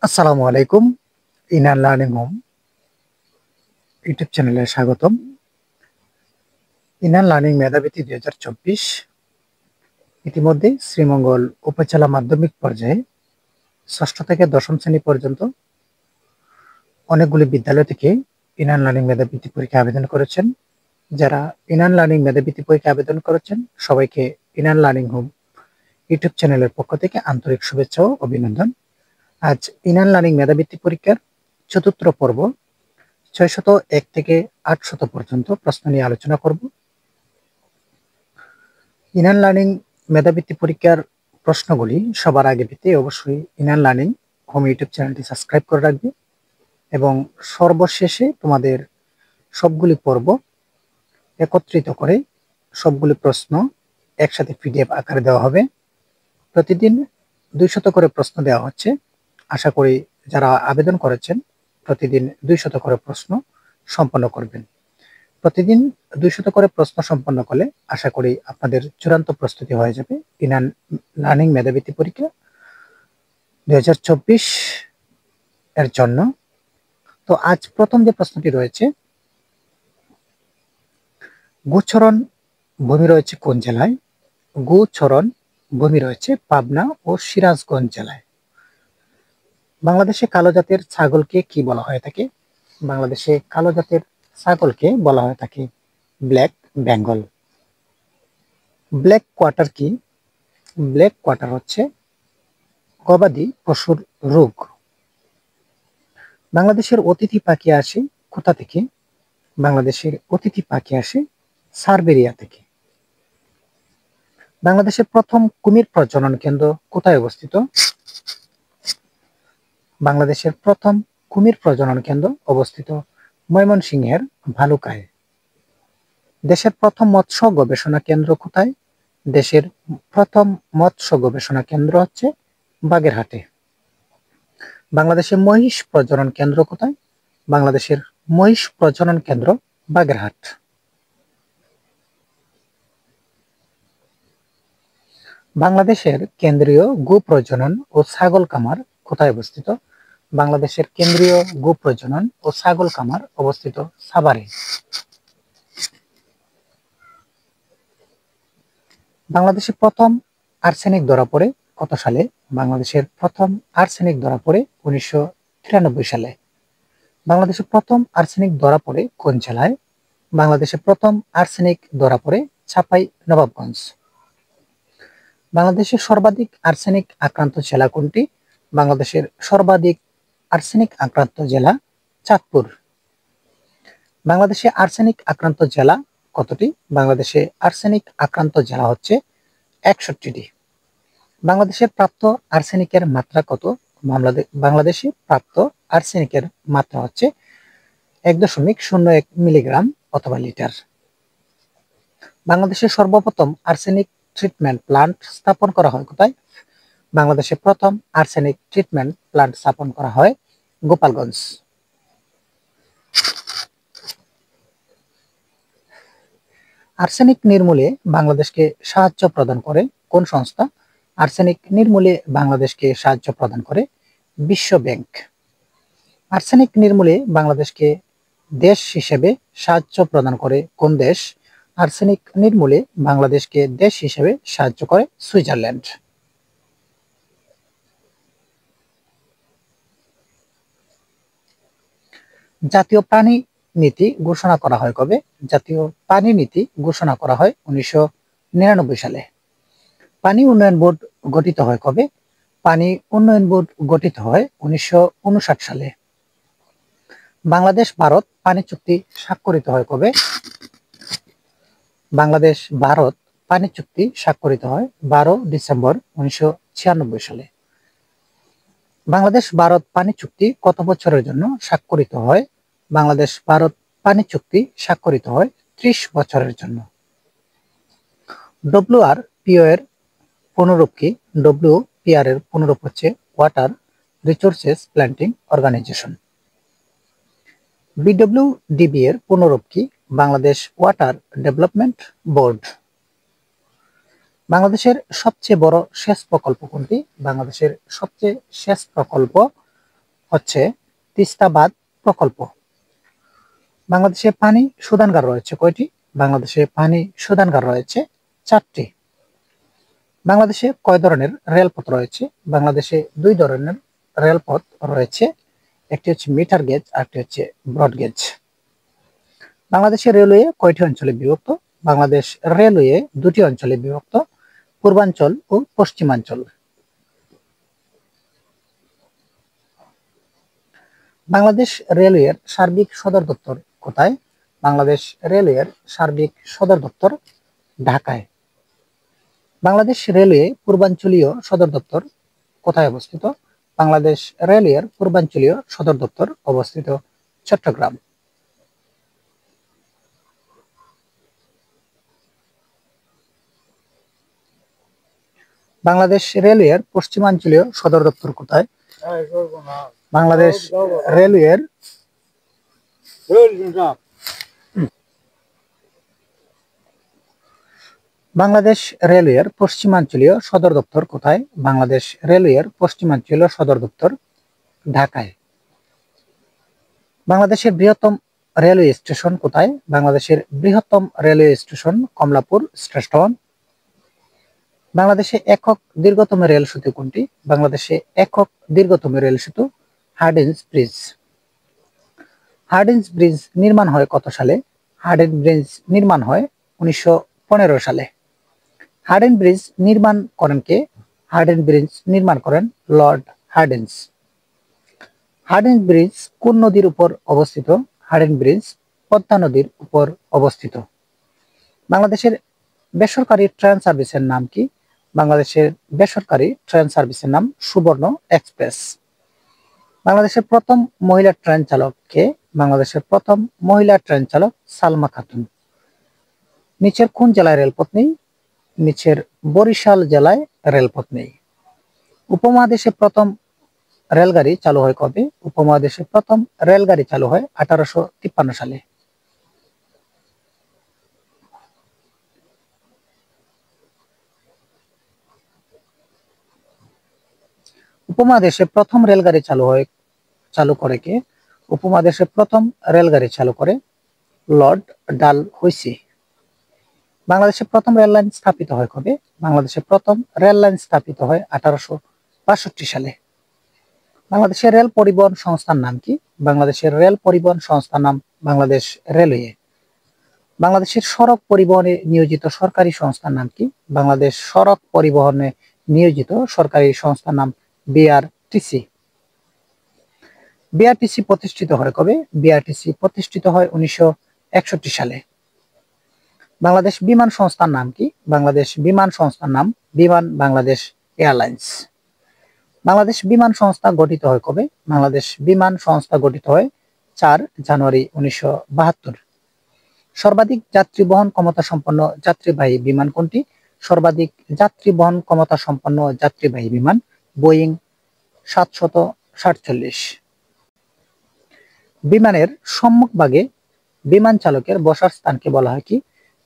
আসসালামু আলাইকুম। Inner learning home YouTube চ্যানেলে স্বাগতম। ইনার লার্নিং মেধাবৃত্তি 2024 ইতিমধ্যে শ্রীমঙ্গল উপজেলা মাধ্যমিক পর্যায়ে ষষ্ঠ থেকে দশম শ্রেণী পর্যন্ত অনেকগুলি বিদ্যালয় থেকে ইনার লার্নিং মেধাবৃত্তি পরীক্ষা আবেদন করেছেন। যারা ইনার লার্নিং মেধাবৃত্তি পরীক্ষা আবেদন করেছেন সবাইকে ইনার লার্নিং হোম ইউটিউব চ্যানেলের পক্ষ থেকে আন্তরিক শুভেচ্ছা ও অভিনন্দন। আজ ইনার লার্নিং মেধাবৃত্তি পরীক্ষার চতুর্থ পর্ব 601 থেকে 800 পর্যন্ত প্রশ্ন নিয়ে আলোচনা করব। ইনার লার্নিং মেধাবৃত্তি পরীক্ষার প্রশ্নগুলি সবার আগে পেতে অবশ্যই ইনার লার্নিং হোম ইউটিউব চ্যানেলটি সাবস্ক্রাইব করে রাখবে এবং সর্বশেষে তোমাদের সবগুলি পর্ব একত্রিত করে সবগুলি প্রশ্ন একসাথে পিডিএফ আকারে দেওয়া হবে। প্রতিদিন 200 করে প্রশ্ন দেওয়া হচ্ছে। আশা করি যারা আবেদন করেছেন প্রতিদিন 200 করে প্রশ্ন সম্পন্ন করবেন। প্রতিদিন 200 করে প্রশ্ন সম্পন্ন করলে আশা করি আপনাদের চূড়ান্ত প্রস্তুতি হয়ে যাবে ইনার লার্নিং মেধাবৃত্তি পরীক্ষা 2024 এর জন্য। তো আজ প্রথম যে প্রশ্নটি রয়েছে, গুচ্ছরণ ভূমি রয়েছে কোন জেলায়? গুচ্ছরণ ভূমি রয়েছে পাবনা ও সিরাজগঞ্জ জেলায়। বাংলাদেশে কালো জাতের ছাগলকে কি বলা হয়ে থাকে? বাংলাদেশে কালো জাতের ছাগলকে বলা হয়ে থাকে ব্ল্যাক বেঙ্গল। ব্ল্যাক কোয়ার্টার কি? ব্ল্যাক কোয়ার্টার হচ্ছে গবাদি পশুর রোগ। বাংলাদেশের অতিথি পাখি আসে কোথা থেকে? বাংলাদেশের অতিথি পাখি আসে সাইবেরিয়া থেকে। বাংলাদেশের প্রথম কুমির প্রজনন কেন্দ্র কোথায় অবস্থিত? বাংলাদেশের প্রথম কুমির প্রজনন কেন্দ্র অবস্থিত ময়মনসিংহের ভালুকায়। দেশের প্রথম মৎস্য গবেষণা কেন্দ্র কোথায়? দেশের প্রথম মৎস্য গবেষণা কেন্দ্র হচ্ছে বাগেরহাটে। বাংলাদেশের মহিষ প্রজনন কেন্দ্র কোথায়? বাংলাদেশের মহিষ প্রজনন কেন্দ্র বাগেরহাট। বাংলাদেশের কেন্দ্রীয় গো প্রজনন ও ছাগল খামার কোথায় অবস্থিত? বাংলাদেশের কেন্দ্রীয় গো প্রজনন ও ছাগল খামার অবস্থিত সাভারে। বাংলাদেশে প্রথম আর্সেনিক ধরা পড়ে কত সালে? বাংলাদেশের প্রথম আর্সেনিক ধরা পড়ে 1993 সালে। বাংলাদেশে প্রথম আর্সেনিক ধরা পড়ে কোন জেলায়? বাংলাদেশে প্রথম আর্সেনিক ধরা পড়ে চাঁপাই নবাবগঞ্জ। বাংলাদেশের সর্বাধিক আর্সেনিক আক্রান্ত জেলা কোনটি? বাংলাদেশের সর্বাধিক আর্সেনিক আক্রান্ত জেলা চাঁদপুর। বাংলাদেশে আর্সেনিক আক্রান্ত জেলা কতটি? বাংলাদেশে আর্সেনিক আক্রান্ত জেলা হচ্ছে 61টি। বাংলাদেশের প্রাপ্ত আর্সেনিকের মাত্রা কত? বাংলাদেশে প্রাপ্ত আর্সেনিকের মাত্রা হচ্ছে 1.01 মিলিগ্রাম অথবা লিটার। বাংলাদেশের সর্বপ্রথম আর্সেনিক ট্রিটমেন্ট প্লান্ট স্থাপন করা হয় কোথায়? বাংলাদেশে প্রথম আর্সেনিক ট্রিটমেন্ট প্লান্ট স্থাপন করা হয় গোপালগঞ্জ। আর্সেনিক নির্মূলে বাংলাদেশকে সাহায্য প্রদান করে কোন সংস্থা? আর্সেনিক নির্মূলে বাংলাদেশকে সাহায্য প্রদান করে বিশ্ব ব্যাংক। আর্সেনিক নির্মূলে বাংলাদেশকে দেশ হিসেবে সাহায্য প্রদান করে কোন দেশ? আর্সেনিক নির্মূলে বাংলাদেশকে দেশ হিসেবে সাহায্য করে সুইজারল্যান্ড। জাতীয় প্রাণী নীতি ঘোষণা করা হয় কবে? জাতীয় প্রাণী নীতি ঘোষণা করা হয় 1999 সালে। পানি উন্নয়ন বোর্ড গঠিত হয় কবে? পানি উন্নয়ন বোর্ড গঠিত হয় 1959 সালে। বাংলাদেশ ভারত পানি চুক্তি স্বাক্ষরিত হয় কবে? বাংলাদেশ ভারত পানি চুক্তি স্বাক্ষরিত হয় 12 ডিসেম্বর 1996 সালে। বাংলাদেশ ভারত পানি চুক্তি কত বছরের জন্য স্বাক্ষরিত হয়? বাংলাদেশ ভারত পানি চুক্তি স্বাক্ষরিত হয় 30 বছরের জন্য। WRPO এর পুনরূপ কি? WPR এর পুনরূপ হচ্ছে water resources planting organization. BWDB এর পুনরূপ কি? Bangladesh water development board. বাংলাদেশের সবচেয়ে বড় সেচ প্রকল্প কোনটি? বাংলাদেশের সবচেয়ে সেচ প্রকল্প হচ্ছে তিস্তা বাঁধ প্রকল্প। বাংলাদেশে পানি শোধনাগার রয়েছে কয়টি? বাংলাদেশে পানি শোধনাগার রয়েছে 4টি। বাংলাদেশে কয় ধরনের রেলপথ রয়েছে? বাংলাদেশে 2 ধরনের রেলপথ রয়েছে, একটি হচ্ছে মিটার গেজ আর একটি হচ্ছে ব্রড গেজ। বাংলাদেশের রেলওয়ে কয়টি অঞ্চলে বিভক্ত? বাংলাদেশ রেলওয়ে 2টি অঞ্চলে বিভক্ত, পূর্বাঞ্চল ও পশ্চিমাঞ্চল। বাংলাদেশ রেলওয়ের সার্বিক সদর দপ্তর কোথায়? বাংলাদেশ রেলওয়ের সার্বিক সদর দপ্তর ঢাকায়। বাংলাদেশ রেলওয়ে পূর্বাঞ্চলীয় সদর দপ্তর কোথায় অবস্থিত? বাংলাদেশ রেলওয়ের পূর্বাঞ্চলীয় সদর দপ্তর অবস্থিত চট্টগ্রাম। বাংলাদেশ রেলওয়ের পশ্চিমাঞ্চলীয় সদর দপ্তর কোথায়? বাংলাদেশ রেলওয়ের বাংলাদেশ রেলওয়ের পশ্চিমাঞ্চলীয় সদর দপ্তর কোথায়? বাংলাদেশ রেলওয়ের পশ্চিমাঞ্চলীয় সদর দপ্তর ঢাকায়। বাংলাদেশের বৃহত্তম রেলওয়ে স্টেশন কোথায়? বাংলাদেশের বৃহত্তম রেলওয়ে স্টেশন কমলাপুর স্টেশন। বাংলাদেশে একক দীর্ঘতম রেল সেতু কোনটি? বাংলাদেশে একক দীর্ঘতম রেল সেতু হার্ডিঞ্জ ব্রিজ। হার্ডিঞ্জ ব্রিজ নির্মাণ হয় কত সালে? হার্ডিঞ্জ ব্রিজ নির্মাণ হয় 1915 সালে। হার্ডিঞ্জ ব্রিজ নির্মাণ করেন কে? হার্ডিঞ্জ ব্রিজ নির্মাণ করেন লর্ড হার্ডিঞ্জ। হার্ডিঞ্জ ব্রিজ কোন নদীর উপর অবস্থিত? হার্ডিঞ্জ ব্রিজ পদ্মা নদীর উপর অবস্থিত। বাংলাদেশের বেসরকারি ট্রেন সার্ভিসের নাম কি? বাংলাদেশের বেসরকারি ট্রেন সার্ভিসের নাম সুবর্ণ এক্সপ্রেস। বাংলাদেশের প্রথম মহিলা ট্রেন চালক কে? বাংলাদেশের প্রথম মহিলা ট্রেন চালক সালমা খাতুন। নিচের কোন জেলায় রেলপথ নেই? নিচের বরিশাল জেলায় রেলপথ নেই। উপমহাদেশে প্রথম রেলগাড়ি চালু হয় কবে? উপমহাদেশে প্রথম রেলগাড়ি চালু হয় 1853 সালে। উপমহাদেশে প্রথম রেলগাড়ি চালু করে কে? উপমহাদেশে প্রথম রেলগাড়ি চালু করে লর্ড ডালহৌসি। বাংলাদেশে প্রথম রেল লাইন স্থাপিত হয় কবে? বাংলাদেশে প্রথম রেল লাইন স্থাপিত হয় 1862 সালে। বাংলাদেশের রেল পরিবহন সংস্থার নাম কি? বাংলাদেশের রেল পরিবহন সংস্থার নাম বাংলাদেশ রেলওয়ে। বাংলাদেশের সড়ক পরিবহনে নিয়োজিত সরকারি সংস্থার নাম কি? বাংলাদেশ সড়ক পরিবহনে নিয়োজিত সরকারি সংস্থার নাম বিআরটিসি। বিআরটিসি প্রতিষ্ঠিত হয় কবে? বিআরটিসি প্রতিষ্ঠিত হয় 1961 সালে। বাংলাদেশ বিমান সংস্থার নাম কি? বাংলাদেশ বিমান সংস্থার নাম বিমান বাংলাদেশ এয়ারলাইন্স। বাংলাদেশ বিমান সংস্থা গঠিত হয় কবে? বাংলাদেশ বিমান সংস্থা গঠিত হয় 4 জানুয়ারি 1972। সর্বাধিক যাত্রী বহন ক্ষমতা সম্পন্ন যাত্রীবাহী বিমান কোনটি? সর্বাধিক যাত্রী বহন ক্ষমতা সম্পন্ন যাত্রীবাহী বিমান বোয়িং 747। বিমানের সম্মুখভাগে বিমান চালকের বসার স্থানকে বলা হয় কি?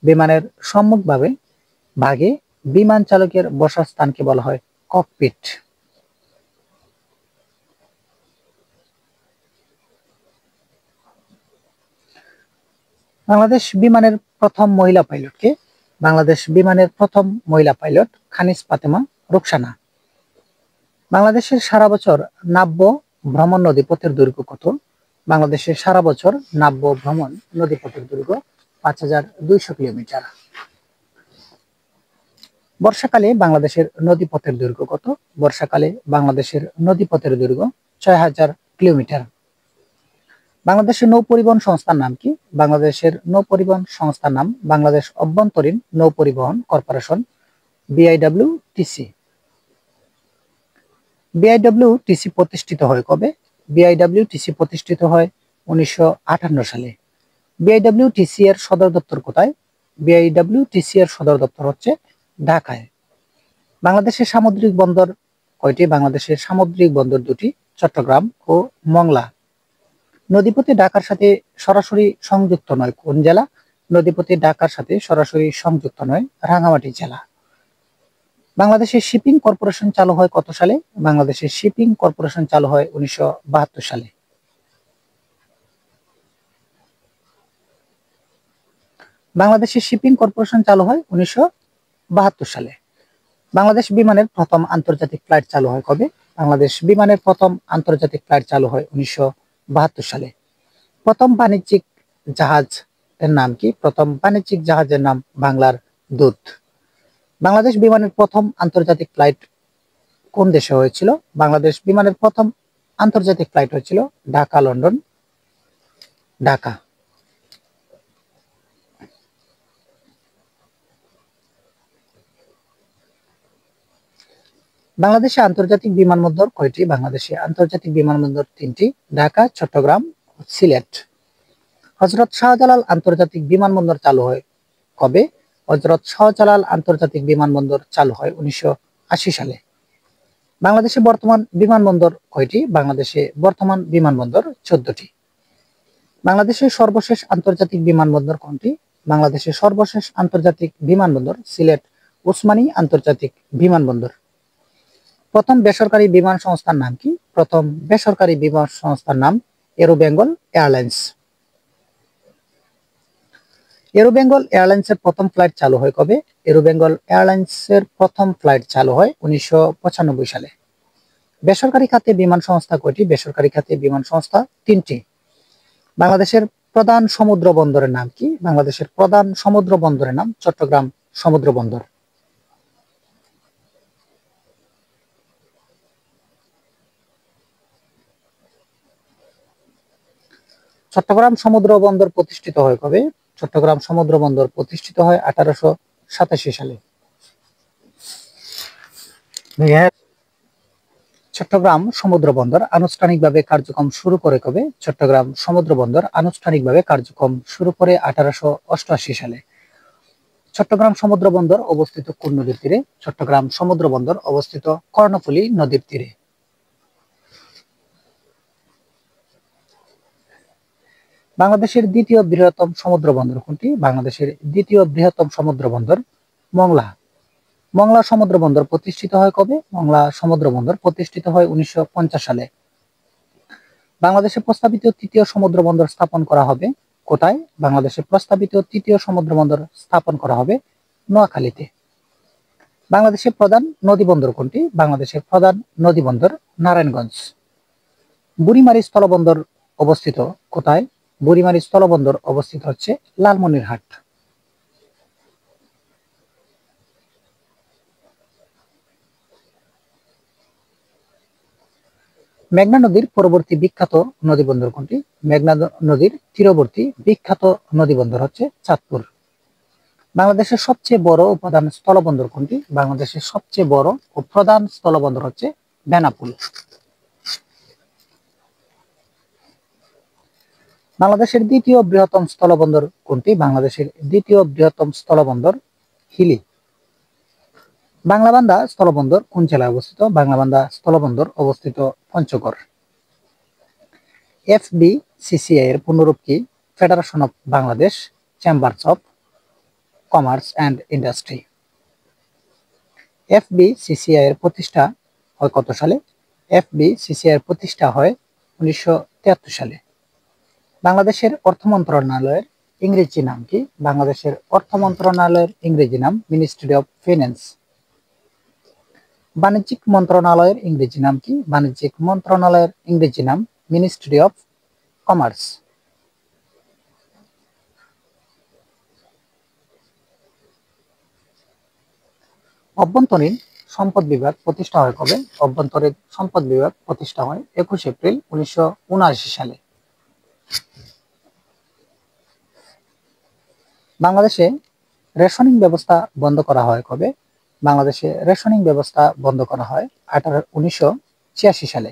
বিমানের সম্মুখভাগে বিমান চালকের বসার স্থানকে বলা হয় ককপিট। বাংলাদেশ বিমানের প্রথম মহিলা পাইলট কে? বাংলাদেশ বিমানের প্রথম মহিলা পাইলট খানিজ ফাতেমা রুকসানা। বাংলাদেশের সারা বছর নাব্য ভ্রমণ নদীপথের দৈর্ঘ্য কত? বাংলাদেশের সারা বছর নাব্য ভ্রমণ নদীপথের দৈর্ঘ্য 5200 কিলোমিটার। বর্ষাকালে বাংলাদেশের নদীপথের দৈর্ঘ্য কত? বর্ষাকালে বাংলাদেশের নদীপথের দৈর্ঘ্য 6000 কিলোমিটার। বাংলাদেশের নৌ পরিবহন সংস্থার নাম কি? বাংলাদেশের নৌ পরিবহন সংস্থার নাম বাংলাদেশ অভ্যন্তরীণ নৌ পরিবহন কর্পোরেশন বিআইডব্লিউটিসি। বিআইডব্লিউটিসি প্রতিষ্ঠিত হয় কবে? বিআইডব্লিউটিসি প্রতিষ্ঠিত হয় 1958 সালে। বিআইডব্লিউটিসি এর সদর দপ্তর কোথায়? বিআইডব্লিউটিসি এর সদর দপ্তর হচ্ছে ঢাকায়। বাংলাদেশের সামুদ্রিক বন্দর কয়টি? বাংলাদেশের সামুদ্রিক বন্দর 2টি, চট্টগ্রাম ও মংলা। নদীপথে ঢাকার সাথে সরাসরি সংযুক্ত নয় কোন জেলা? নদীপথে ঢাকার সাথে সরাসরি সংযুক্ত নয় রাঙ্গামাটি জেলা। বাংলাদেশের শিপিং কর্পোরেশন চালু হয় কত সালে? বাংলাদেশের শিপিং কর্পোরেশন চালু হয় 1972 সালে। বাংলাদেশের শিপিং কর্পোরেশন চালু হয় 1972 সালে। বাংলাদেশ বিমানের প্রথম আন্তর্জাতিক ফ্লাইট চালু হয় কবে? বাংলাদেশ বিমানের প্রথম আন্তর্জাতিক ফ্লাইট চালু হয় 1972 সালে। প্রথম বাণিজ্যিক জাহাজ এর নাম কি? প্রথম বাণিজ্যিক জাহাজের নাম বাংলার দূত। বাংলাদেশ বিমানের প্রথম আন্তর্জাতিক ফ্লাইট কোন দেশে হয়েছিল? বাংলাদেশ বিমানের প্রথম আন্তর্জাতিক ফ্লাইট হয়েছিল ঢাকা লন্ডন ঢাকা। বাংলাদেশে আন্তর্জাতিক বিমানবন্দর কয়টি? বাংলাদেশে আন্তর্জাতিক বিমানবন্দর 3টি, ঢাকা, চট্টগ্রাম, সিলেট। হযরত শাহজালাল আন্তর্জাতিক বিমানবন্দর চালু হয় কবে? হযরত শাহজালাল আন্তর্জাতিক বিমানবন্দর চালু হয় 1980 সালে। বাংলাদেশে বর্তমান বিমানবন্দর কয়টি? বাংলাদেশে বর্তমান বিমানবন্দর 14টি। বাংলাদেশের সর্বশেষ আন্তর্জাতিক বিমানবন্দর কোনটি? বাংলাদেশের সর্বশেষ আন্তর্জাতিক বিমানবন্দর সিলেট ওসমানী আন্তর্জাতিক বিমানবন্দর। প্রথম বেসরকারি বিমান সংস্থার নাম কি? প্রথম বেসরকারি বিমান সংস্থার নাম এরো বেঙ্গল এয়ারলাইন্স। এরো বেঙ্গল এয়ারলাইন্সের প্রথম ফ্লাইট চালু হয় কবে? এরো বেঙ্গল এয়ারলাইন্সের প্রথম ফ্লাইট চালু হয় 1995 সালে। বেসরকারি খাতে বিমান সংস্থা কয়টি? বেসরকারি খাতে বিমান সংস্থা 3টি। বাংলাদেশের প্রধান সমুদ্র বন্দরের নাম কি? বাংলাদেশের প্রধান সমুদ্র বন্দরের নাম চট্টগ্রাম সমুদ্র বন্দর। চট্টগ্রাম সমুদ্র বন্দর প্রতিষ্ঠিত হয় কবে? চট্টগ্রাম সমুদ্র বন্দর প্রতিষ্ঠিত হয় 1887 সালে। চট্টগ্রাম সমুদ্র বন্দর আনুষ্ঠানিকভাবে কার্যক্রম শুরু করে কবে? চট্টগ্রাম সমুদ্র বন্দর আনুষ্ঠানিকভাবে কার্যক্রম শুরু করে 1888 সালে। চট্টগ্রাম সমুদ্র বন্দর অবস্থিত কোন নদীর তীরে? চট্টগ্রাম সমুদ্র বন্দর অবস্থিত কর্ণফুলী নদীর তীরে। বাংলাদেশের দ্বিতীয় বৃহত্তম সমুদ্র বন্দর কোনটি? বাংলাদেশের দ্বিতীয় বৃহত্তম সমুদ্র বন্দর মংলা। মংলা সমুদ্র বন্দর প্রতিষ্ঠিত হয় কবে? মংলা সমুদ্র বন্দর প্রতিষ্ঠিত হয় 1950 সালে। বাংলাদেশে প্রস্তাবিত তৃতীয় সমুদ্র বন্দর স্থাপন করা হবে কোথায়? বাংলাদেশে প্রস্তাবিত তৃতীয় সমুদ্র বন্দর স্থাপন করা হবে নোয়াখালীতে। বাংলাদেশের প্রধান নদী বন্দর কোনটি? বাংলাদেশের প্রধান নদী বন্দর নারায়ণগঞ্জ। বুড়িমারী স্থলবন্দর অবস্থিত কোথায়? বুড়িমারী স্থলবন্দর অবস্থিত হচ্ছে লালমনিরহাট। মেঘনা নদীর পরবর্তী বিখ্যাত নদীবন্দর কোনটি? মেঘনা নদীর তীরবর্তী বিখ্যাত নদীবন্দর হচ্ছে চাঁদপুর। বাংলাদেশের সবচেয়ে বড় ও প্রধান স্থলবন্দর কোনটি? বাংলাদেশের সবচেয়ে বড় ও প্রধান স্থলবন্দর হচ্ছে বেনাপোল। বাংলাদেশের দ্বিতীয় বৃহত্তম স্থলবন্দর কোনটি? বাংলাদেশের দ্বিতীয় বৃহত্তম স্থলবন্দর হিলি। বাংলাবান্ধা স্থলবন্দর কোন জেলায় অবস্থিত? বাংলাবান্ধা স্থলবন্দর অবস্থিত পঞ্চগড়। FBCCI এর পূর্ণরূপ কি? Federation of Bangladesh chambers of commerce and industry. FBCCI এর প্রতিষ্ঠা হয় কত সালে? FBCCI এর প্রতিষ্ঠা হয় 1973 সালে। বাংলাদেশের অর্থ মন্ত্রণালয়ের ইংরেজি নাম কি? বাংলাদেশের অর্থ মন্ত্রণালয়ের ইংরেজি নাম মিনিস্ট্রি অফ ফিন্যান্স। বাণিজ্যিক মন্ত্রণালয়ের ইংরেজি নাম কি? বাণিজ্যিক মন্ত্রণালয়ের ইংরেজি নাম মিনিস্ট্রি অফ কমার্স। অভ্যন্তরীণ সম্পদ বিভাগ প্রতিষ্ঠা হয় কবে? অভ্যন্তরীণ সম্পদ বিভাগ প্রতিষ্ঠা হয় 21 এপ্রিল 1979 সালে। বাংলাদেশে রেশনিং ব্যবস্থা বন্ধ করা হয় কবে? বাংলাদেশে রেশনিং ব্যবস্থা বন্ধ করা হয় 1986 সালে।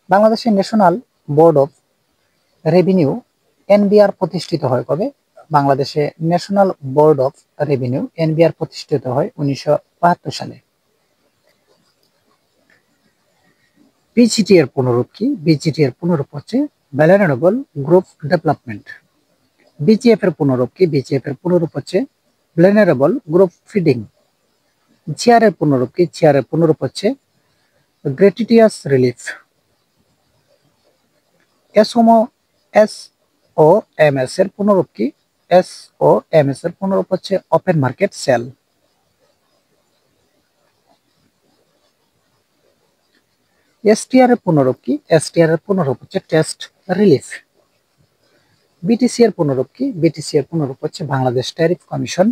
বাংলাদেশের national board of revenue NBR প্রতিষ্ঠিত হয় কবে? বাংলাদেশে national board of revenue NBR প্রতিষ্ঠিত হয় 1972 সালে। BGT এর পুনরূপ কি? BGT এর পুনরূপ হচ্ছে ভ্যালুরেবল গ্রুপ ডেভেলপমেন্ট। BGF এর পুনরূপ কি? BGF এর পুনরূপ হচ্ছে ভ্যালুরেবল গ্রুপ ফিডিং। চেয়ারের পূর্ণরূপ কি? চেয়ারের পূর্ণরূপ হচ্ছে gratuitous relief. S O M S এর পূর্ণরূপ কি? এস ও এম এস এর পূর্ণরূপ হচ্ছে ওপেন মার্কেট সেল। এসটিআর এর পূর্ণরূপ কি? এসটিআর এর পূর্ণরূপ হচ্ছে টেস্ট রিলিফ। বিটিসি এর পূর্ণরূপ কি? বিটিসি এর পূর্ণরূপ হচ্ছে বাংলাদেশ ট্যারিফ কমিশন।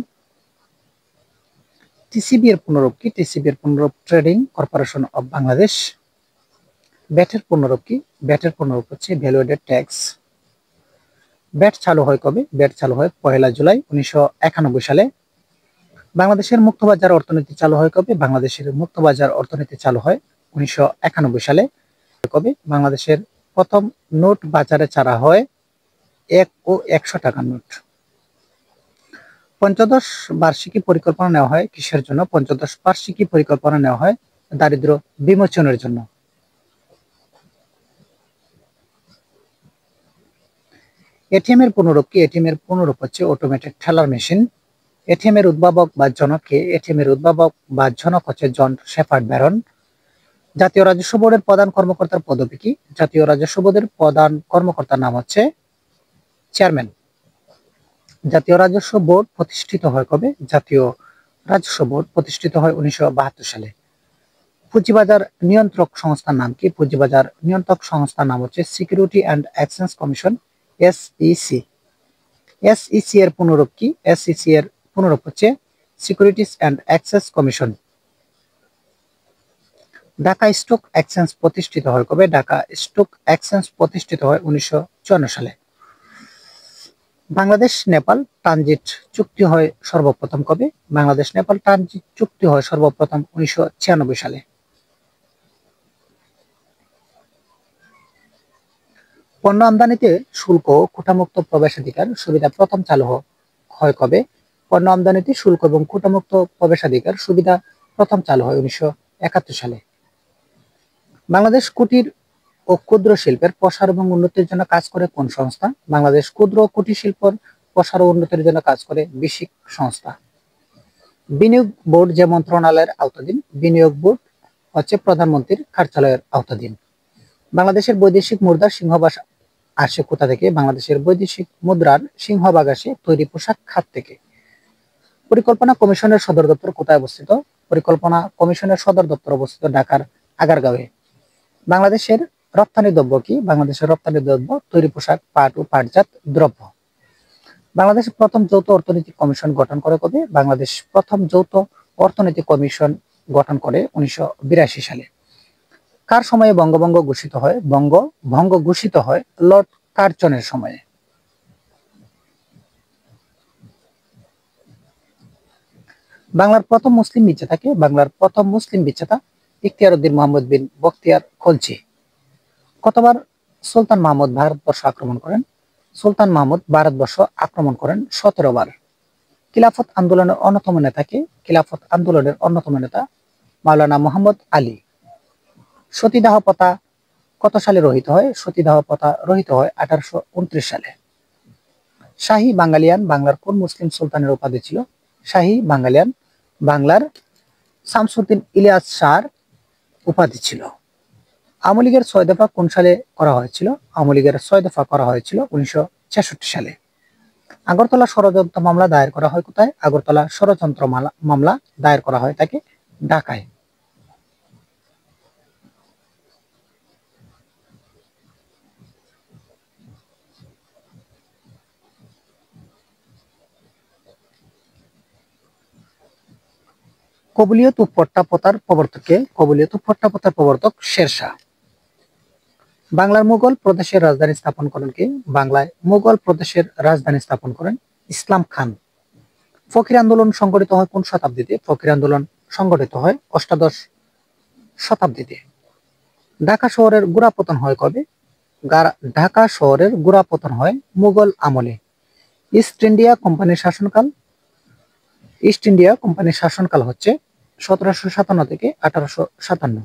টিসিবি এর পূর্ণরূপ কি? টিসিবি এর পূর্ণরূপ ট্রেডিং কর্পোরেশন অফ বাংলাদেশ। ব্যাটের পূর্ণরূপ কি? ব্যাটের পূর্ণরূপ হচ্ছে ভ্যালু এডেড ট্যাক্স। ব্যাট চালু হয় কবে? ব্যাট চালু হয় 1 জুলাই 1991 সালে। বাংলাদেশের মুক্তবাজার অর্থনীতি চালু হয় কবে? বাংলাদেশের মুক্তবাজার অর্থনীতি চালু হয় 1991 সালে। কবে? বাংলাদেশের প্রথম নোট বাজারে ছাড়া হয় 1 ও 100 টাকার নোট। পঞ্চদশ বার্ষিকী পরিকল্পনা নেওয়া হয় কিসের জন্য? পঞ্চদশ বার্ষিকী পরিকল্পনা নেওয়া হয় দারিদ্র বিমোচনের জন্য। এটিএম এর পূর্ণরূপ কি? এটিএম এর পূর্ণরূপ হচ্ছে অটোমেটেড টেলার মেশিন। এটিএম এর উদ্ভাবক বা জনক কে? এটিএম এর উদ্ভাবক বা জনক হচ্ছে জন শেফার্ড ব্যারন। জাতীয় রাজস্ব বোর্ডের প্রধান কর্মকর্তার পদবি কি? জাতীয় রাজস্ব বোর্ডের প্রধান কর্মকর্তার নাম হচ্ছে চেয়ারম্যান। জাতীয় রাজস্ব বোর্ড প্রতিষ্ঠিত হয় কবে? জাতীয় রাজস্ব বোর্ড প্রতিষ্ঠিত হয় 1972 সালে। পুঁজিবাজার নিয়ন্ত্রক সংস্থার নাম কি? পুঁজিবাজার নিয়ন্ত্রক সংস্থার নাম হচ্ছে security and exchange commission, SEC. SEC এর পূর্ণরূপ কি? এসইসি এর পূর্ণরূপ হচ্ছে securities and exchange commission. Dhaka stock exchange প্রতিষ্ঠিত হয় কবে? ঢাকা স্টক এক্সচেঞ্জ প্রতিষ্ঠিত হয় 1954 সালে। বাংলাদেশ নেপাল ট্রানজিট চুক্তি হয় সর্বপ্রথম কবে? বাংলাদেশ নেপাল ট্রানজিট চুক্তি হয় সর্বপ্রথম 1996 সালে। পণ্য আমদানিতে শুল্ক ও কোটামুক্ত প্রবেশাধিকার সুবিধা প্রথম চালু হয় কবে? পণ্য আমদানিতে শুল্ক এবং কোটামুক্ত প্রবেশাধিকার সুবিধা প্রথম চালু হয় 1971 সালে। বাংলাদেশ কুটির ও ক্ষুদ্র শিল্পের প্রসার এবং উন্নতির জন্য কাজ করে কোন সংস্থা? বাংলাদেশ ক্ষুদ্র ও কুটির শিল্পের প্রসার ও উন্নতির জন্য কাজ করে বিসিক সংস্থা। বিনিয়োগ বোর্ড যে মন্ত্রণালয়ের আওতাধীন? বিনিয়োগ বোর্ড হচ্ছে প্রধানমন্ত্রীর কার্যালয়ের আওতাধীন। বাংলাদেশের বৈদেশিক মুদ্রার সিংহভাগ আসে কোথা থেকে? বাংলাদেশের বৈদেশিক মুদ্রার সিংহভাগ আসে তৈরি পোশাক খাত থেকে। পরিকল্পনা কমিশনের সদর দপ্তর কোথায় অবস্থিত? পরিকল্পনা কমিশনের সদর দপ্তর অবস্থিত ঢাকার আগারগাঁওয়ে। বাংলাদেশের রপ্তানি দ্রব্য কি? বাংলাদেশের রপ্তানি দ্রব্য তৈরি পোশাক, পাট ও পাটজাত দ্রব্য। বাংলাদেশের প্রথম যৌথ অর্থনৈতিক কমিশন গঠন করে কবে? বাংলাদেশ প্রথম যৌথ অর্থনৈতিক কমিশন গঠন করে 1982 সালে। কার সময়ে বঙ্গভঙ্গ ঘোষিত হয়? বঙ্গভঙ্গ ঘোষিত হয় লর্ড কার্জনের সময়ে। বাংলার প্রথম মুসলিম বিজেতা কে? বাংলার প্রথম মুসলিম বিজেতা ইখতিয়ার উদ্দিন মোহাম্মদ বিন বখতিয়ার খলজি। কতবার সুলতান মাহমুদ ভারতবর্ষ আক্রমণ করেন? সুলতান মাহমুদ ভারতবর্ষ আক্রমণ করেন 17 বার। খিলাফত আন্দোলনের অন্যতম নেতা কে? খিলাফত আন্দোলনের অন্যতম নেতা মাওলানা মোহাম্মদ আলী। সতীদাহ প্রথা কত সালে রহিত হয়? সতীদাহ প্রথা রহিত হয় 1829 সালে। শাহী বাঙ্গালিয়ান বাংলার কোন মুসলিম সুলতানের উপাধি ছিল? শাহী বাঙ্গালিয়ান বাংলার শামসুদ্দিন ইলিয়াস শাহর উপাধি ছিল। আওয়ামী লীগের 6 দফা কোন সালে করা হয়েছিল? আওয়ামী লীগের 6 দফা করা হয়েছিল 1966 সালে। আগরতলা ষড়যন্ত্র মামলা দায়ের করা হয় কোথায়? আগরতলা ষড়যন্ত্র মামলা দায়ের করা হয় থাকে ঢাকায়। কবুলিয়ত ও পট্টাপতার প্রবর্তক কে? কবুলিয়ত ও পট্টাপতার প্রবর্তক শেরশাহ। বাংলার মুঘল প্রদেশের রাজধানী স্থাপন করেন কে? বাংলায় মুঘল প্রদেশের রাজধানী স্থাপন করেন ইসলাম খান। ফকির আন্দোলন সংগঠিত হয় কোন শতাব্দীতে? ফকির আন্দোলন সংগঠিত হয় 18 শতাব্দীতে। ঢাকা শহরের গোড়াপতন হয় কবে? ঢাকা শহরের গোড়াপতন হয় মুঘল আমলে। ইস্ট ইন্ডিয়া কোম্পানির শাসনকাল? ইস্ট ইন্ডিয়া কোম্পানির শাসনকাল হচ্ছে 1757 থেকে 1857।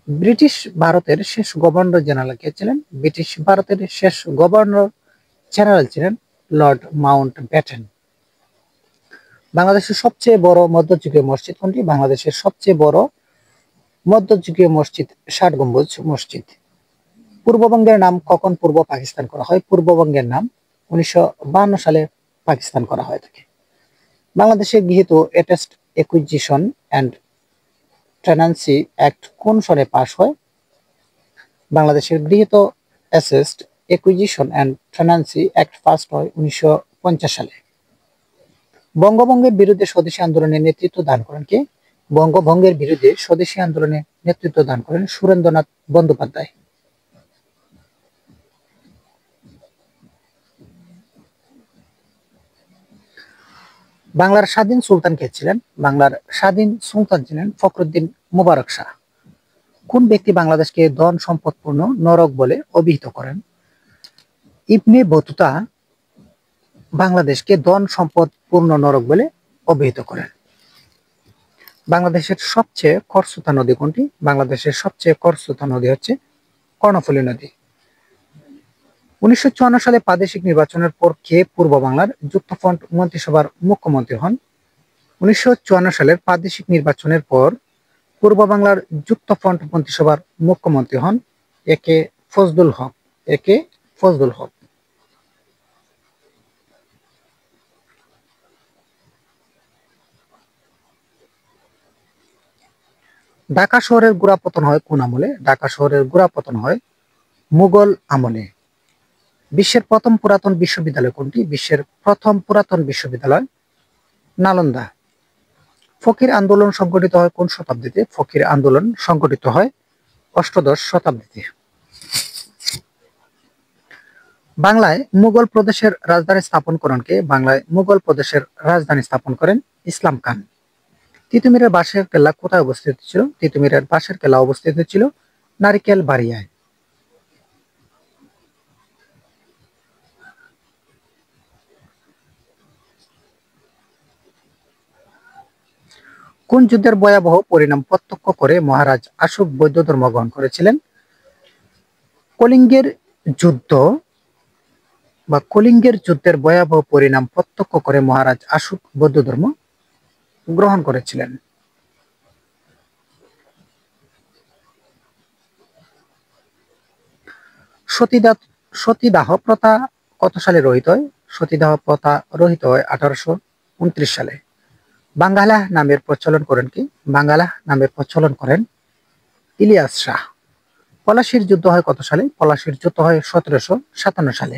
ব্রিটিশ ভারতের শেষ গভর্নর জেনারেল কে ছিলেন? ব্রিটিশ ভারতের শেষ গভর্নর জেনারেল ছিলেন লর্ড মাউন্ট ব্যাটেন। বাংলাদেশের সবচেয়ে বড় মধ্যযুগীয় মসজিদ কোনটি? বাংলাদেশের সবচেয়ে বড় মধ্যযুগীয় মসজিদ ৬০ গম্বুজ মসজিদ। পূর্ববঙ্গের নাম কখন পূর্ব পাকিস্তান করা হয়? পূর্ববঙ্গের নাম ১৯৫২ সালে পাকিস্তান করা হয় থাকে। বাংলাদেশে গৃহীত attached acquisition and tenancy act কোন সনে পাস হয়? বাংলাদেশের গৃহীত assessed acquisition and tenancy act pass হয় ১৯৫০ সালে। বঙ্গভঙ্গের বিরুদ্ধে স্বদেশী আন্দোলনে নেতৃত্ব দান করেন কে? বঙ্গভঙ্গের বিরুদ্ধে স্বদেশী আন্দোলনে নেতৃত্ব দান করেন সুরেন্দ্রনাথ বন্দ্যোপাধ্যায়। বাংলার স্বাধীন সুলতান কে ছিলেন? বাংলার স্বাধীন সুলতান ছিলেন ফখরুদ্দীন মুবারক শাহ। কোন ব্যক্তি বাংলাদেশকে ধন সম্পদপূর্ণ নরক বলে অভিহিত করেন? ইবনে বতুতা বাংলাদেশকে ধন সম্পদপূর্ণ নরক বলে অভিহিত করেন। বাংলাদেশের সবচেয়ে খরস্রোতা নদী কোনটি? বাংলাদেশের সবচেয়ে খরস্রোতা নদী হচ্ছে কর্ণফুলী নদী। ১৯৫৪ সালে প্রাদেশিক নির্বাচনের পর কে পূর্ব বাংলার যুক্তফ্রন্ট মন্ত্রিসভার মুখ্যমন্ত্রী হন? ১৯৫৪ সালের প্রাদেশিক নির্বাচনের পর পূর্ব বাংলার যুক্তফ্রন্ট মন্ত্রিসভার মুখ্যমন্ত্রী হন এ কে ফজলুল হক। এ কে ফজলুল হক। ঢাকা শহরের গোড়াপতন হয় কোন আমলে? ঢাকা শহরের গোড়াপতন হয় মুঘল আমলে। বিশ্বের প্রথম পুরাতন বিশ্ববিদ্যালয় কোনটি? বিশ্বের প্রথম পুরাতন বিশ্ববিদ্যালয় নালন্দা। ফকির আন্দোলন সংগঠিত হয় কোন শতাব্দীতে? ফকির আন্দোলন সংগঠিত হয় অষ্টাদশ শতাব্দীতে। বাংলায় মুঘল প্রদেশের রাজধানী স্থাপন করেন কে? বাংলায় মুঘল প্রদেশের রাজধানী স্থাপন করেন ইসলাম খান। তিতুমিরের বাঁশের কেল্লা কোথায় অবস্থিত ছিল? তিতুমিরের বাঁশের কেল্লা অবস্থিত ছিল নারিকেল বাড়িয়ায়। কোন যুদ্ধের ভয়াবহ পরিণাম প্রত্যক্ষ করে মহারাজ অশোক বৌদ্ধ ধর্ম গ্রহণ করেছিলেন? কলিঙ্গের যুদ্ধ বা কলিঙ্গের যুদ্ধের ভয়াবহ পরিণাম প্রত্যক্ষ করে মহারাজ অশোক বৌদ্ধ ধর্ম গ্রহণ করেছিলেন। সতীদাহ প্রথা কত সালে রহিত হয়? সতীদাহ প্রথা রহিত হয় 1829 সালে। বাঙ্গালা নামের প্রচলন করেন কি? বাঙ্গালা নামের প্রচলন করেন ইলিয়াস শাহ। পলাশীর যুদ্ধ হয় কত সালে? পলাশীর যুদ্ধ হয় 1757 সালে।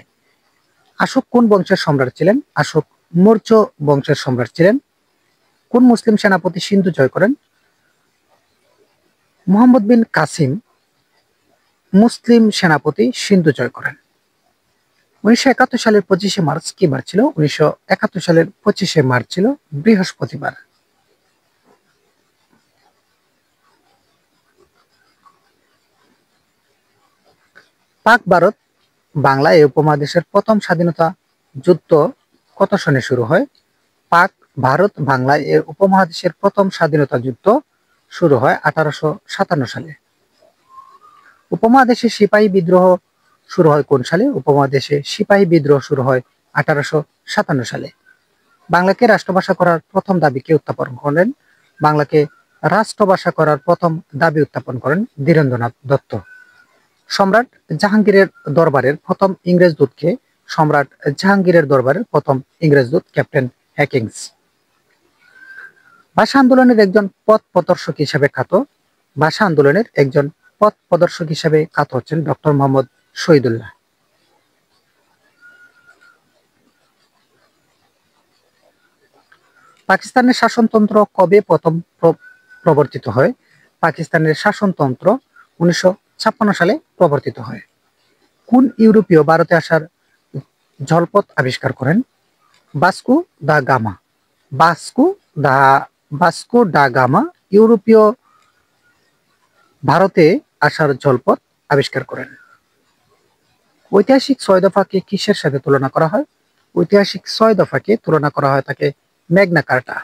অশোক কোন বংশের সম্রাট ছিলেন? অশোক মৌর্য বংশের সম্রাট ছিলেন। কোন মুসলিম সেনাপতি সিন্ধু জয় করেন? মুহাম্মদ বিন কাসিম মুসলিম সেনাপতি সিন্ধু জয় করেন। ১৯৭১ সালের 25শে মার্চ কি বার ছিল? ১৯৭১ সালের 25শে মার্চ ছিল বৃহস্পতিবার। পাক ভারত বাংলা এই উপমহাদেশের প্রথম স্বাধীনতা যুদ্ধ কত সনে শুরু হয়? পাক ভারত বাংলা এর উপমহাদেশের প্রথম স্বাধীনতা যুদ্ধ শুরু হয় 1857 সালে। উপমহাদেশে সিপাহী বিদ্রোহ শুরু হয় কোন সালে? উপমহাদেশে সিপাহী বিদ্রোহ শুরু হয় 1857 সালে। বাংলাকে রাষ্ট্রভাষা করার প্রথম দাবি কে উত্থাপন করেন? বাংলাকে রাষ্ট্রভাষা করার প্রথম দাবি উত্থাপন করেন ধীরেন্দ্রনাথ দত্ত। সম্রাট জাহাঙ্গীরের দরবারের প্রথম ইংরেজ দূতকে? সম্রাট জাহাঙ্গীরের দরবারের প্রথম ইংরেজ দূত ক্যাপ্টেন হ্যাকিংস। ভাষা আন্দোলনের একজন পথ প্রদর্শক হিসেবে খ্যাত। ভাষা আন্দোলনের একজন পথ প্রদর্শক হিসেবে খ্যাত হচ্ছেন ডক্টর মোহাম্মদ শহীদুল্লাহ। পাকিস্তানের শাসনতন্ত্র কবে প্রথম প্রবর্তিত হয়? পাকিস্তানের শাসনতন্ত্র 1956 সালে প্রবর্তিত হয়। কোন ইউরোপীয় ভারতে আসার জলপথ আবিষ্কার করেন? Vasco da Gama. Vasco da Gama ইউরোপীয় ভারতে আসার জলপথ আবিষ্কার করেন। ঐতিহাসিক 6 দফাকে কিসের সাথে তুলনা করা হয়? ঐতিহাসিক 6 দফাকে তুলনা করা হয় থাকে ম্যাগনা কার্টা।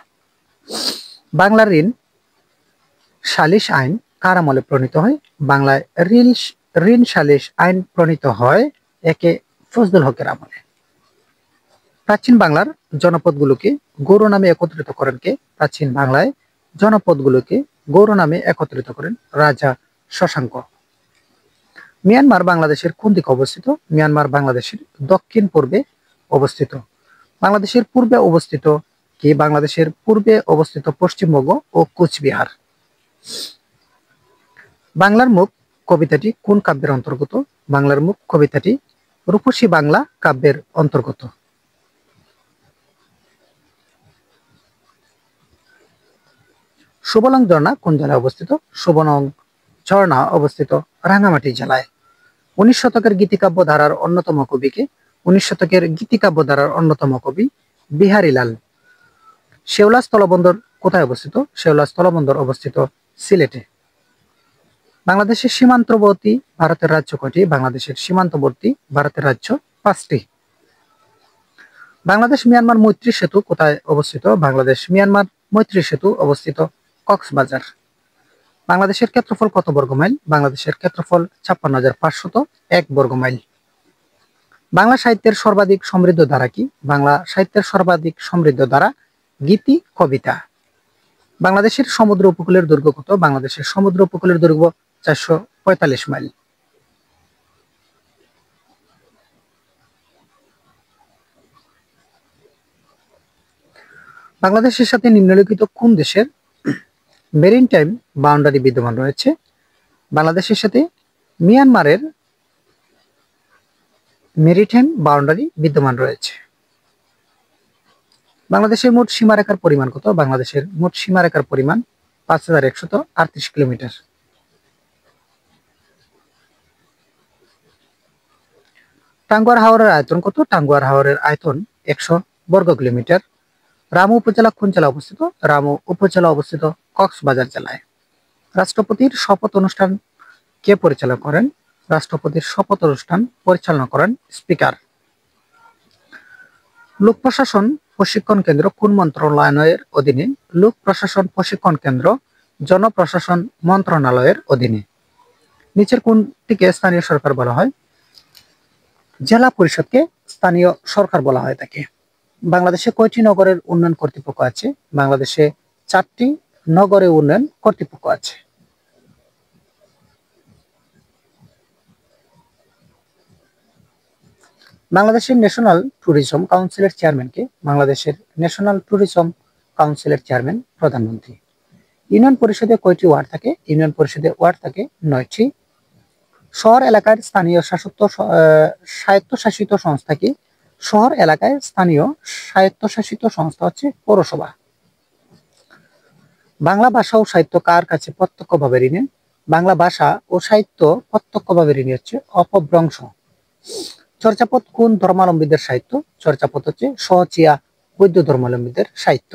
বাংলার সালিশ আইন কার আমলে প্রণীত হয়? বাংলায় ঋণ সালিশ আইন প্রণীত হয় এ কে ফজলুল হকের আমলে। প্রাচীন বাংলার জনপদগুলোকে গৌড় নামে একত্রিত করেন কে? প্রাচীন বাংলায় জনপদগুলোকে গৌড় নামে একত্রিত করেন রাজা শশাঙ্ক। মিয়ানমার বাংলাদেশের কোন দিকে অবস্থিত? মিয়ানমার বাংলাদেশের দক্ষিণ পূর্বে অবস্থিত। বাংলাদেশের পূর্বে অবস্থিত কি? বাংলাদেশের পূর্বে অবস্থিত পশ্চিমবঙ্গ ও কোচবিহার। বাংলার মুখ কবিতাটি কোন কাব্যের অন্তর্গত? বাংলার মুখ কবিতাটি রূপসী বাংলা কাব্যের অন্তর্গত। সুবলং ঝর্ণা কোন জেলায় অবস্থিত? সুবলং ঝর্ণা অবস্থিত রাঙ্গামাটি জেলায়। 19 শতকের গীতিকাব্য ধারার অন্যতম কবিকে? 19 শতকের গীতিকাব্য ধারার অন্যতম কবি বিহারীলাল। শেওলা স্থলবন্দর কোথায় অবস্থিত? শেওলা স্থলবন্দর অবস্থিত সিলেটে। বাংলাদেশের সীমান্তবর্তী ভারতের রাজ্য কয়টি? বাংলাদেশের সীমান্তবর্তী ভারতের রাজ্য 5টি। বাংলাদেশ মিয়ানমার মৈত্রী সেতু কোথায় অবস্থিত? বাংলাদেশ মিয়ানমার মৈত্রী সেতু অবস্থিত কক্সবাজার। বাংলাদেশের ক্ষেত্রফল কত বর্গ মাইল? বাংলাদেশের ক্ষেত্রফল 56,501 বর্গ মাইল। বাংলা সাহিত্যের সর্বাধিক সমৃদ্ধ ধারা কি? বাংলা সাহিত্যের সর্বাধিক সমৃদ্ধ ধারা গীতি কবিতা। বাংলাদেশের সমুদ্র উপকূলের দৈর্ঘ্য কত? বাংলাদেশের সমুদ্র উপকূলের দৈর্ঘ্য 445 মাইল। বাংলাদেশের সাথে নিম্নলিখিত কোন দেশের মেরিটাইম বাউন্ডারি বিদ্যমান রয়েছে? বাংলাদেশের সাথে মিয়ানমারের মেরিটাইম বাউন্ডারি বিদ্যমান রয়েছে। বাংলাদেশের মোট সীমারেখার পরিমাণ কত? বাংলাদেশের মোট সীমারেখার পরিমাণ 5138 কিলোমিটার। টাঙ্গুয়ার হাওরের আয়তন কত? টাঙ্গুয়ার হাওরের আয়তন 100 বর্গ কিলোমিটার। রামু উপজেলা কোন জেলা অবস্থিত? রামু উপজেলা অবস্থিত কক্সবাজার জেলায়। রাষ্ট্রপতির শপথ অনুষ্ঠান কে পরিচালনা করেন? রাষ্ট্রপতির শপথ অনুষ্ঠান পরিচালনা করেন স্পিকার। লোক প্রশাসন প্রশিক্ষণ কেন্দ্র কোন মন্ত্রণালয়ের অধীনে? লোক প্রশাসন প্রশিক্ষণ কেন্দ্র জনপ্রশাসন মন্ত্রণালয়ের অধীনে। নিচের কোনটিকে স্থানীয় সরকার বলা হয়? জেলা পরিষদকে স্থানীয় সরকার বলা হয় থাকে। বাংলাদেশে কয়টি নগরের উন্নয়ন কর্তৃপক্ষ আছে? বাংলাদেশে 4টি নগরে উন্নয়ন কর্তৃপক্ষ আছে। বাংলাদেশের ন্যাশনাল ট্যুরিজম কাউন্সিলের চেয়ারম্যান কে? বাংলাদেশের ন্যাশনাল ট্যুরিজম কাউন্সিলের চেয়ারম্যান প্রধানমন্ত্রী। ইউনিয়ন পরিষদে কয়টি ওয়ার্ড থাকে? ইউনিয়ন পরিষদে ওয়ার্ড থাকে 9টি। শহর এলাকার স্থানীয় স্বায়ত্তশাসিত সংস্থা কি? শহর এলাকায় স্থানীয় স্বায়ত্তশাসিত সংস্থা হচ্ছে পৌরসভা। বাংলা ভাষা ও সাহিত্য কার কাছে প্রত্যক্ষভাবে ঋণী? বাংলা ভাষা ও সাহিত্য প্রত্যক্ষভাবে ঋণী হচ্ছে অপভ্রংশ। চর্যাপদ কোন ধর্মাবলম্বীদের সাহিত্য? চর্যাপদ হচ্ছে সহচিয়া বৌদ্ধ ধর্মাবলম্বীদের সাহিত্য।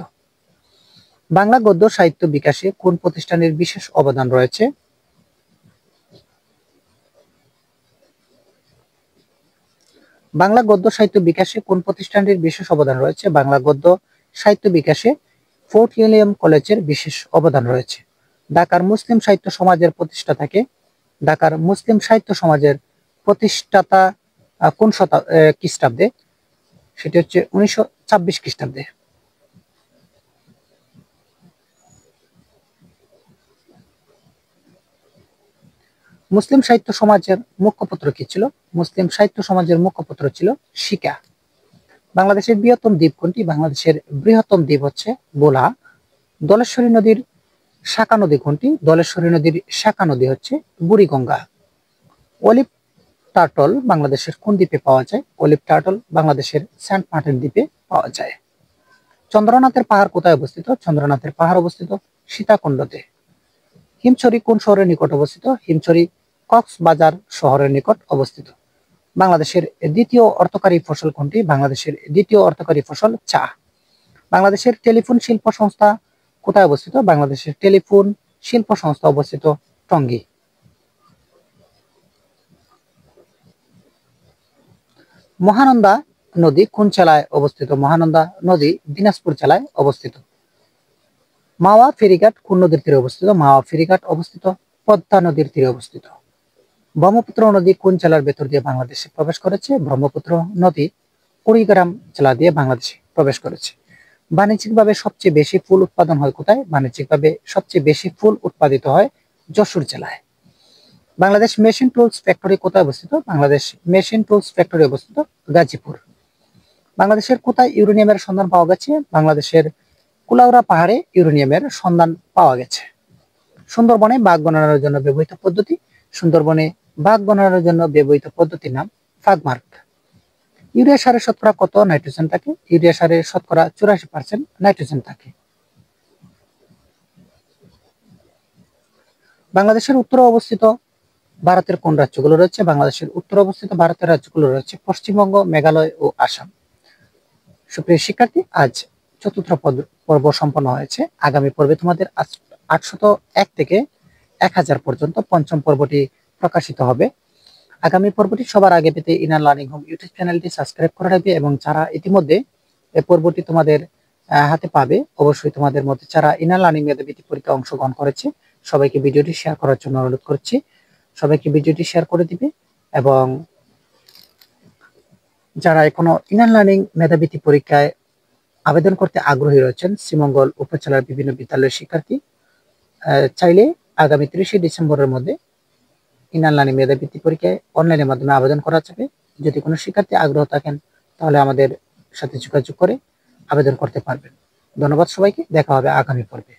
বাংলা গদ্য সাহিত্য বিকাশে কোন প্রতিষ্ঠানের বিশেষ অবদান রয়েছে? বাংলা গদ্য সাহিত্য বিকাশে কোন প্রতিষ্ঠানটির বিশেষ অবদান রয়েছে? বাংলা গদ্য সাহিত্য বিকাশে ফোর্ট উইলিয়াম কলেজের বিশেষ অবদান রয়েছে। ঢাকার মুসলিম সাহিত্য সমাজের প্রতিষ্ঠাতাকে? ঢাকার মুসলিম সাহিত্য সমাজের প্রতিষ্ঠাতা কোন খ্রিস্টাব্দে? সেটি হচ্ছে 1926 খ্রিস্টাব্দে। মুসলিম সাহিত্য সমাজের মুখপত্র কি ছিল? মুসলিম সাহিত্য সমাজের মুখপত্র ছিল শিকা। বাংলাদেশের বৃহত্তম দ্বীপ কোনটি? বাংলাদেশের বৃহত্তম দ্বীপ হচ্ছে ভোলা। ধলেশ্বরী নদীর শাখা নদী কোনটি? ধলেশ্বরী নদীর শাখা নদী হচ্ছে বুড়িগঙ্গা। অলিভ টার্টল বাংলাদেশের কোন দ্বীপে পাওয়া যায়? অলিভ টার্টল বাংলাদেশের সেন্ট মার্টিন দ্বীপে পাওয়া যায়। চন্দ্রনাথের পাহাড় কোথায় অবস্থিত? চন্দ্রনাথের পাহাড় অবস্থিত সীতাকুণ্ডতে। হিমছড়ি কোন শহরের নিকট অবস্থিত? হিমছড়ি কক্সবাজার শহরের নিকট অবস্থিত। বাংলাদেশের দ্বিতীয় অর্থকরী ফসল কোনটি? বাংলাদেশের দ্বিতীয় অর্থকরী ফসল চা। বাংলাদেশের টেলিফোন শিল্প সংস্থা কোথায় অবস্থিত? বাংলাদেশের টেলিফোন শিল্প সংস্থা অবস্থিত টঙ্গী। মহানন্দা নদী কোন জেলায় অবস্থিত? মহানন্দা নদী দিনাজপুর জেলায় অবস্থিত। মাওয়া ফেরিঘাট কোন নদীর তীরে অবস্থিত? মাওয়া ফেরিঘাট অবস্থিত পদ্মা নদীর তীরে অবস্থিত। ব্রহ্মপুত্র নদী কোন জেলার ভেতর দিয়ে বাংলাদেশে প্রবেশ করেছে? ব্রহ্মপুত্র নদী কুড়িগ্রাম জেলা দিয়ে বাংলাদেশে প্রবেশ করেছে। বাণিজ্যিকভাবে সবচেয়ে বেশি ফুল উৎপাদন হয় কোথায়? বাণিজ্যিকভাবে সবচেয়ে বেশি ফুল উৎপাদিত হয় যশোর জেলায়। বাংলাদেশ মেশিন টুলস ফ্যাক্টরি কোথায় অবস্থিত? বাংলাদেশ মেশিন টুলস ফ্যাক্টরি অবস্থিত গাজীপুর। বাংলাদেশের কোথায় ইউরেনিয়ামের সন্ধান পাওয়া গেছে? বাংলাদেশের কুলাউড়া পাহাড়ে ইউরেনিয়ামের সন্ধান পাওয়া গেছে। সুন্দরবনে বাঘ গণনার জন্য ব্যবহৃত পদ্ধতি? সুন্দরবনে বাঘ গণনার জন্য ব্যবহৃত পদ্ধতির নাম ফাগমার্ক। ইউরিয়া সারে শতকরা কত নাইট্রোজেন থাকে? ইউরিয়া সারে শতকরা 84% নাইট্রোজেন থাকে। বাংলাদেশের উত্তরে অবস্থিত ভারতের কোন রাজ্যগুলো রয়েছে? বাংলাদেশের উত্তরে অবস্থিত ভারতের রাজ্যগুলো রয়েছে পশ্চিমবঙ্গ, মেঘালয় ও আসাম। সুপ্রিয় শিক্ষার্থী, আজ চতুর্থ পর্ব সম্পন্ন হয়েছে। আগামী পর্বে তোমাদের 801 থেকে 1000 পর্যন্ত পঞ্চম পর্বটি প্রকাশিত হবে। আগামী পর্বটি সবার আগে পেতে ইনার লার্নিং হোম ইউটিউব চ্যানেলটি সাবস্ক্রাইব করে রাখবে, এবং যারা ইতিমধ্যে এই পর্বটি তোমাদের হাতে পাবে, অবশ্যই তোমাদের মধ্যে যারা ইনার লার্নিং মেধাবৃত্তি পরীক্ষায় অংশগ্রহণ করেছে সবাইকে ভিডিওটি শেয়ার করার জন্য অনুরোধ করছি। সবাইকে ভিডিওটি শেয়ার করে দিবে, এবং যারা এখনো ইনার লার্নিং মেধাবৃত্তি পরীক্ষায় আবেদন করতে আগ্রহী রয়েছেন, শ্রীমঙ্গল উপজেলার বিভিন্ন বিদ্যালয়ের শিক্ষার্থী চাইলে আগামী 30 ডিসেম্বরের মধ্যে ইনার লার্নিং মেধাবৃত্তি পরীক্ষায় অনলাইনের মাধ্যমে আবেদন করা যাবে। যদি কোনো শিক্ষার্থী আগ্রহ থাকেন তাহলে আমাদের সাথে যোগাযোগ করে আবেদন করতে পারবেন। ধন্যবাদ সবাইকে, দেখা হবে আগামী পর্বে।